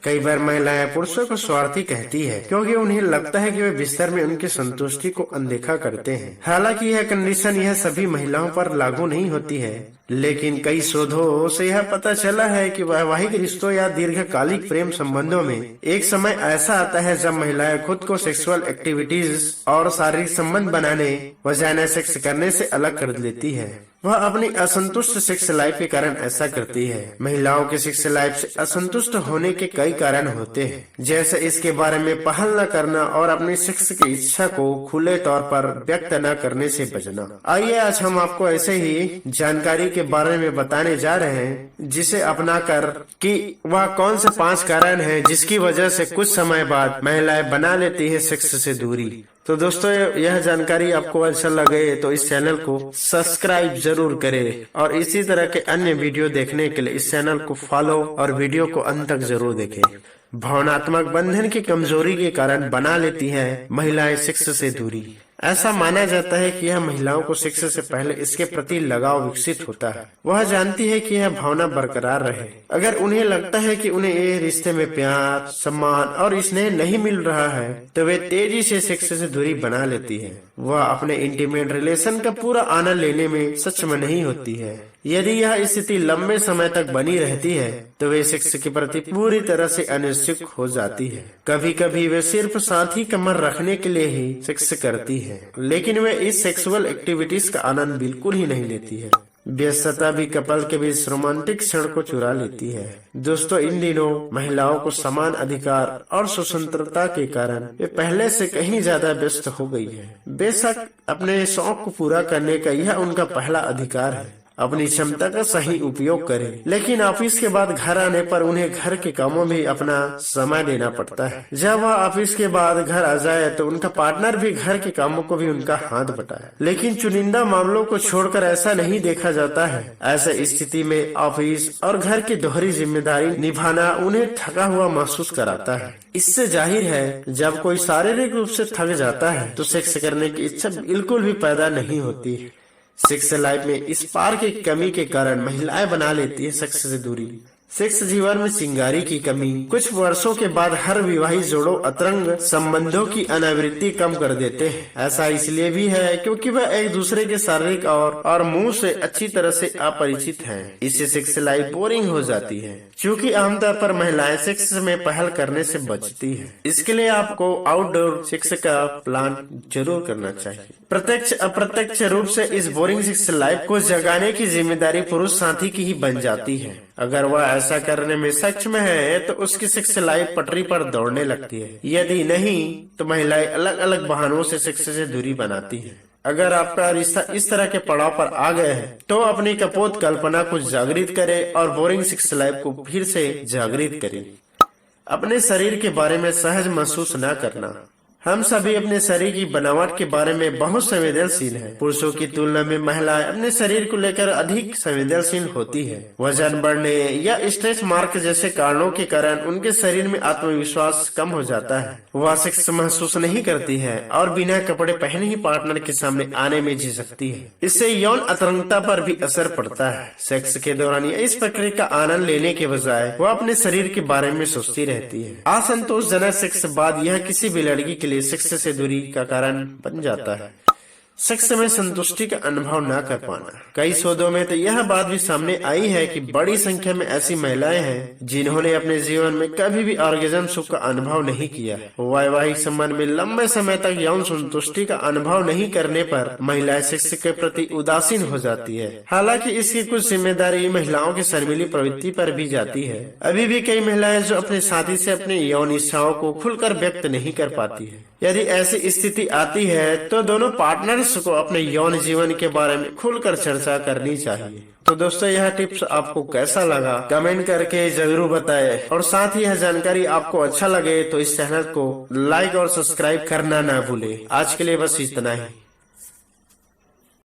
कई बार महिलाएं पुरुषों को स्वार्थी कहती है क्योंकि उन्हें लगता है कि वे बिस्तर में उनकी संतुष्टि को अनदेखा करते हैं। हालांकि यह कंडीशन यह सभी महिलाओं पर लागू नहीं होती है, लेकिन कई शोधों से यह पता चला है कि वैवाहिक रिश्तों या दीर्घकालिक प्रेम संबंधों में एक समय ऐसा आता है जब महिलाएं खुद को सेक्सुअल एक्टिविटीज और शारीरिक संबंध बनाने वजाइना सेक्स करने से अलग कर लेती है। वह अपनी असंतुष्ट सेक्स लाइफ के कारण ऐसा करती है। महिलाओं के सेक्स लाइफ से असंतुष्ट होने के कई कारण होते हैं, जैसे इसके बारे में पहल न करना और अपनी सेक्स की इच्छा को खुले तौर पर व्यक्त न करने से बचना। आइए आज हम आपको ऐसे ही जानकारी के बारे में बताने जा रहे हैं जिसे अपनाकर कि वह कौन से 5 कारण हैं जिसकी वजह से कुछ समय बाद महिलाएं बना लेती है सेक्स से दूरी। तो दोस्तों, यह जानकारी आपको अच्छा लगे तो इस चैनल को सब्सक्राइब जरूर करें और इसी तरह के अन्य वीडियो देखने के लिए इस चैनल को फॉलो और वीडियो को अंत तक जरूर देखें। भावनात्मक बंधन की कमजोरी के कारण बना लेती है महिलाएं सेक्स से दूरी। ऐसा माना जाता है कि यह महिलाओं को सेक्स से पहले इसके प्रति लगाव विकसित होता है। वह जानती है कि यह भावना बरकरार रहे। अगर उन्हें लगता है कि उन्हें ये रिश्ते में प्यार, सम्मान और स्नेह नहीं मिल रहा है तो वे तेजी से सेक्स से दूरी बना लेती है। वह अपने इंटीमेट रिलेशन का पूरा आनंद लेने में सक्षम नहीं होती है। यदि यह स्थिति लंबे समय तक बनी रहती है तो वे सेक्स के प्रति पूरी तरह से अनिश्चित हो जाती है। कभी कभी वे सिर्फ साथी कमर रखने के लिए ही सेक्स करती है, लेकिन वे इस सेक्सुअल एक्टिविटीज का आनंद बिल्कुल ही नहीं लेती है। व्यस्तता भी कपल के बीच रोमांटिक क्षण को चुरा लेती है। दोस्तों, इन दिनों महिलाओं को समान अधिकार और स्वतंत्रता के कारण वे पहले से कहीं ज्यादा व्यस्त हो गई है। बेशक अपने शौक को पूरा करने का यह उनका पहला अधिकार है। अपनी क्षमता का सही उपयोग करें, लेकिन ऑफिस के बाद घर आने पर उन्हें घर के कामों में अपना समय देना पड़ता है। जब वह ऑफिस के बाद घर आ जाए तो उनका पार्टनर भी घर के कामों को भी उनका हाथ बटाए, लेकिन चुनिंदा मामलों को छोड़कर ऐसा नहीं देखा जाता है। ऐसे स्थिति में ऑफिस और घर की दोहरी जिम्मेदारी निभाना उन्हें थका हुआ महसूस कराता है। इससे जाहिर है जब कोई शारीरिक रूप से थक जाता है तो सेक्स करने की इच्छा बिल्कुल भी पैदा नहीं होती। सेक्स लाइफ में इस पार की कमी के कारण महिलाएं बना लेती है सेक्स से दूरी। सेक्स जीवन में चिंगारी की कमी कुछ वर्षों के बाद हर विवाहित जोड़ों अतरंग संबंधों की अनावृत्ति कम कर देते हैं। ऐसा इसलिए भी है क्योंकि वह एक दूसरे के शारीरिक और मुंह से अच्छी तरह से अपरिचित हैं। इससे सेक्स लाइफ बोरिंग हो जाती है। क्योंकि आमतौर पर महिलाएं सेक्स में पहल करने से बचती है, इसके लिए आपको आउटडोर सेक्स का प्लान जरूर करना चाहिए। प्रत्यक्ष अप्रत्यक्ष रूप से इस बोरिंग सेक्स लाइफ को जगाने की जिम्मेदारी पुरुष साथी की ही बन जाती है। अगर वह ऐसा करने में सक्षम है तो उसकी सेक्स लाइफ पटरी पर दौड़ने लगती है। यदि नहीं तो महिलाएं अलग अलग बहानों से सेक्स से दूरी बनाती है। अगर आपका रिश्ता इस तरह के पड़ाव पर आ गए हैं तो अपनी कपोत कल्पना को जागृत करें और बोरिंग सेक्स लाइफ को फिर से जागृत करें। अपने शरीर के बारे में सहज महसूस न करना। हम सभी अपने शरीर की बनावट के बारे में बहुत संवेदनशील हैं। पुरुषों की तुलना में महिलाएं अपने शरीर को लेकर अधिक संवेदनशील होती है। वजन बढ़ने या स्ट्रेच मार्क जैसे कारणों के कारण उनके शरीर में आत्मविश्वास कम हो जाता है। वह सेक्स महसूस नहीं करती है और बिना कपड़े पहने ही पार्टनर के सामने आने में झिझकती है। इससे यौन अतरंगता पर भी असर पड़ता है। सेक्स के दौरान इस प्रक्रिया का आनंद लेने के बजाय वह अपने शरीर के बारे में सोचती रहती है। असंतोषजनक सेक्स बाद यह किसी भी लड़की के सेक्स से दूरी का कारण बन जाता है। सेक्स में संतुष्टि का अनुभव न कर पाना। कई शोधों में तो यह बात भी सामने आई है कि बड़ी संख्या में ऐसी महिलाएं हैं जिन्होंने अपने जीवन में कभी भी ऑर्गेज्म सुख का अनुभव नहीं किया। वैवाहिक संबंध में लंबे समय तक यौन संतुष्टि का अनुभव नहीं करने पर महिलाएं सेक्स के प्रति उदासीन हो जाती है। हालांकि इसकी कुछ जिम्मेदारी महिलाओं की शर्मीली प्रवृत्ति पर भी जाती है। अभी भी कई महिलाएं जो अपने साथी से अपनी यौन इच्छाओं को खुलकर व्यक्त नहीं कर पाती है। यदि ऐसी स्थिति आती है तो दोनों पार्टनर्स को अपने यौन जीवन के बारे में खुलकर चर्चा करनी चाहिए। तो दोस्तों, यह टिप्स आपको कैसा लगा कमेंट करके जरूर बताएं और साथ ही यह जानकारी आपको अच्छा लगे तो इस चैनल को लाइक और सब्सक्राइब करना ना भूलें। आज के लिए बस इतना ही।